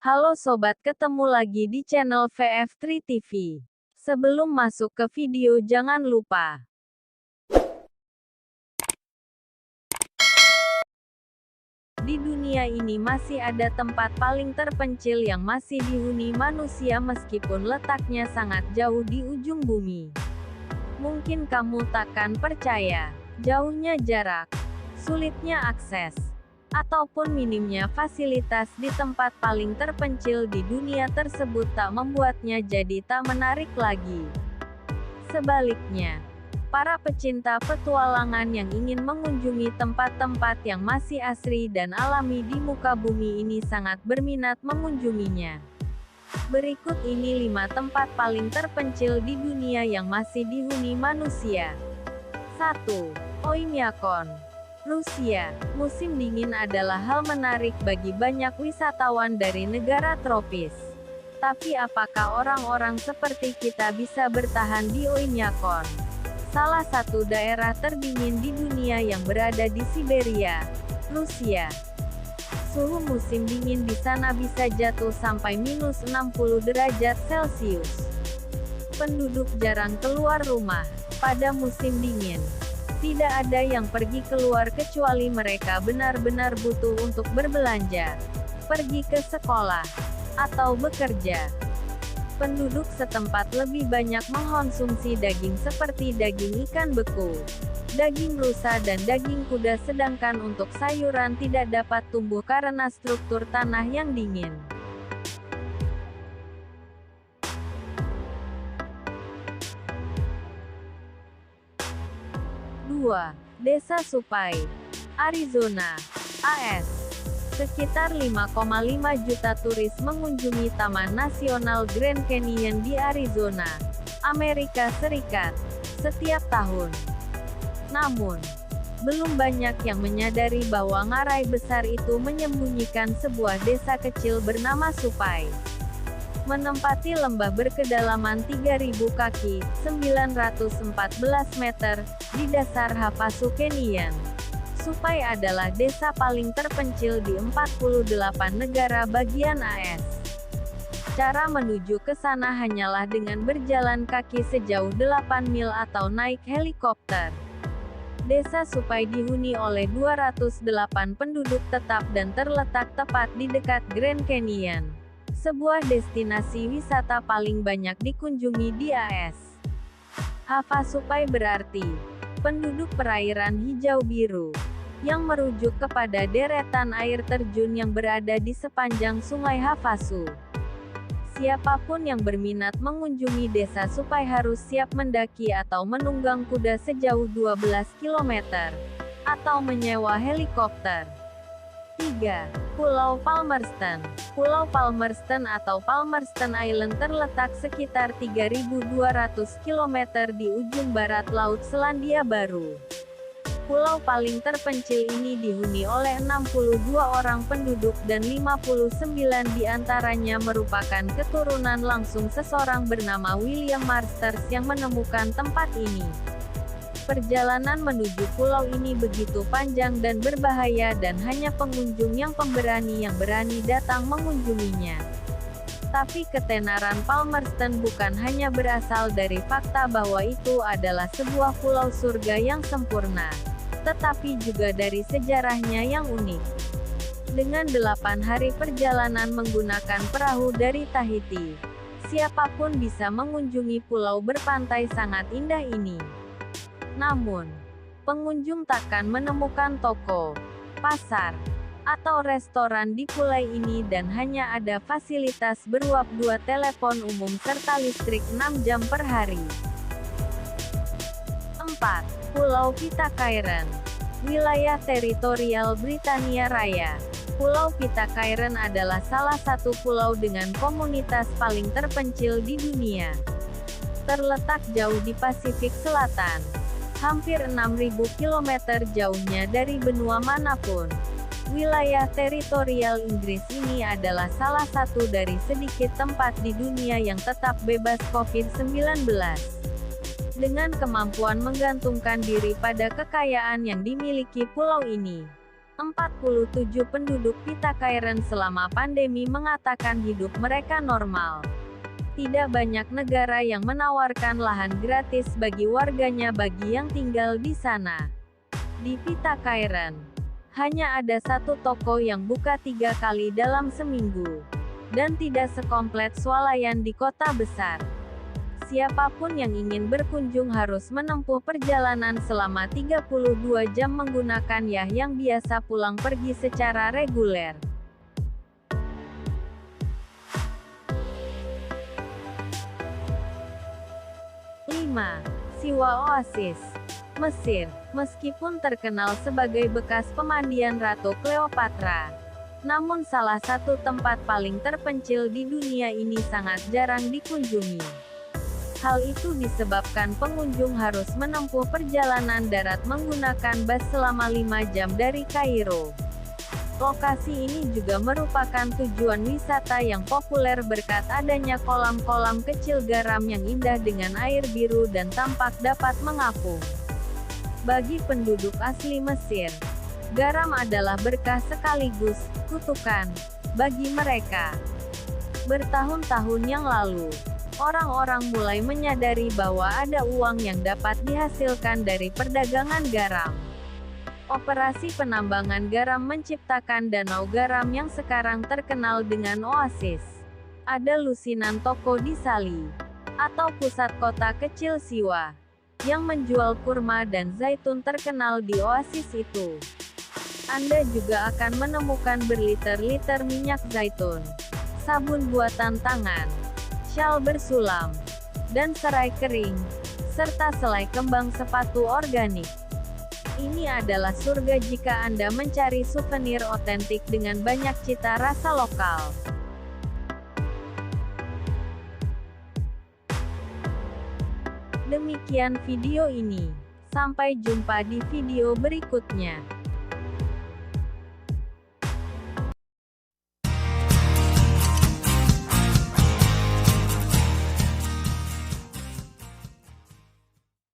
Halo sobat, ketemu lagi di channel VF3 TV. Sebelum masuk ke video, jangan lupa di dunia ini masih ada tempat paling terpencil yang masih dihuni manusia meskipun letaknya sangat jauh di ujung bumi. Mungkin kamu takkan percaya, jauhnya jarak, sulitnya akses, ataupun minimnya fasilitas di tempat paling terpencil di dunia tersebut tak membuatnya jadi tak menarik lagi. Sebaliknya, para pecinta petualangan yang ingin mengunjungi tempat-tempat yang masih asri dan alami di muka bumi ini sangat berminat mengunjunginya. Berikut ini 5 tempat paling terpencil di dunia yang masih dihuni manusia. 1. Oymyakon, Rusia. Musim dingin adalah hal menarik bagi banyak wisatawan dari negara tropis. Tapi apakah orang-orang seperti kita bisa bertahan di Oymyakon, salah satu daerah terdingin di dunia yang berada di Siberia, Rusia? Suhu musim dingin di sana bisa jatuh sampai minus 60 derajat Celcius. Penduduk jarang keluar rumah pada musim dingin. Tidak ada yang pergi keluar kecuali mereka benar-benar butuh untuk berbelanja, pergi ke sekolah, atau bekerja. Penduduk setempat lebih banyak mengkonsumsi daging seperti daging ikan beku, daging rusa dan daging kuda, sedangkan untuk sayuran tidak dapat tumbuh karena struktur tanah yang dingin. 2. Desa Supai, Arizona, AS. Sekitar 5,5 juta turis mengunjungi Taman Nasional Grand Canyon di Arizona, Amerika Serikat, setiap tahun. Namun, belum banyak yang menyadari bahwa ngarai besar itu menyembunyikan sebuah desa kecil bernama Supai. Menempati lembah berkedalaman 3.000 kaki, 914 meter, di dasar Havasu Canyon. Supai adalah desa paling terpencil di 48 negara bagian AS. Cara menuju ke sana hanyalah dengan berjalan kaki sejauh 8 mil atau naik helikopter. Desa Supai dihuni oleh 208 penduduk tetap dan terletak tepat di dekat Grand Canyon, sebuah destinasi wisata paling banyak dikunjungi di AS. Havasupai berarti penduduk perairan hijau biru, yang merujuk kepada deretan air terjun yang berada di sepanjang Sungai Havasu. Siapapun yang berminat mengunjungi desa Supai harus siap mendaki atau menunggang kuda sejauh 12 km, atau menyewa helikopter. 3. Pulau Palmerston. Pulau Palmerston atau Palmerston Island terletak sekitar 3.200 km di ujung barat Laut Selandia Baru. Pulau paling terpencil ini dihuni oleh 62 orang penduduk dan 59 diantaranya merupakan keturunan langsung seseorang bernama William Masters yang menemukan tempat ini. Perjalanan menuju pulau ini begitu panjang dan berbahaya dan hanya pengunjung yang pemberani yang berani datang mengunjunginya. Tapi ketenaran Palmerston bukan hanya berasal dari fakta bahwa itu adalah sebuah pulau surga yang sempurna, tetapi juga dari sejarahnya yang unik. Dengan 8 hari perjalanan menggunakan perahu dari Tahiti, siapapun bisa mengunjungi pulau berpantai sangat indah ini. Namun, pengunjung takkan menemukan toko, pasar, atau restoran di pulau ini dan hanya ada fasilitas beruap 2 telepon umum serta listrik 6 jam per hari. 4. Pulau Pitcairn, wilayah teritorial Britania Raya. Pulau Pitcairn adalah salah satu pulau dengan komunitas paling terpencil di dunia. Terletak jauh di Pasifik Selatan, hampir 6.000 km jauhnya dari benua manapun. Wilayah teritorial Inggris ini adalah salah satu dari sedikit tempat di dunia yang tetap bebas COVID-19. Dengan kemampuan menggantungkan diri pada kekayaan yang dimiliki pulau ini, 47 penduduk Pitcairn selama pandemi mengatakan hidup mereka normal. Tidak banyak negara yang menawarkan lahan gratis bagi warganya bagi yang tinggal di sana. Di Pitcairn, hanya ada satu toko yang buka 3 kali dalam seminggu. Dan tidak sekompleks swalayan di kota besar. Siapapun yang ingin berkunjung harus menempuh perjalanan selama 32 jam menggunakan yang biasa pulang pergi secara reguler. 5. Siwa Oasis, Mesir. Meskipun terkenal sebagai bekas pemandian Ratu Cleopatra, namun salah satu tempat paling terpencil di dunia ini sangat jarang dikunjungi. Hal itu disebabkan pengunjung harus menempuh perjalanan darat menggunakan bus selama 5 jam dari Kairo. Lokasi ini juga merupakan tujuan wisata yang populer berkat adanya kolam-kolam kecil garam yang indah dengan air biru dan tampak dapat mengapung. Bagi penduduk asli Mesir, garam adalah berkah sekaligus kutukan bagi mereka. Bertahun-tahun yang lalu, orang-orang mulai menyadari bahwa ada uang yang dapat dihasilkan dari perdagangan garam. Operasi penambangan garam menciptakan danau garam yang sekarang terkenal dengan oasis. Ada lusinan toko di Sali, atau pusat kota kecil Siwa, yang menjual kurma dan zaitun terkenal di oasis itu. Anda juga akan menemukan berliter-liter minyak zaitun, sabun buatan tangan, syal bersulam, dan serai kering, serta selai kembang sepatu organik. Ini adalah surga jika Anda mencari souvenir otentik dengan banyak cita rasa lokal. Demikian video ini. Sampai jumpa di video berikutnya.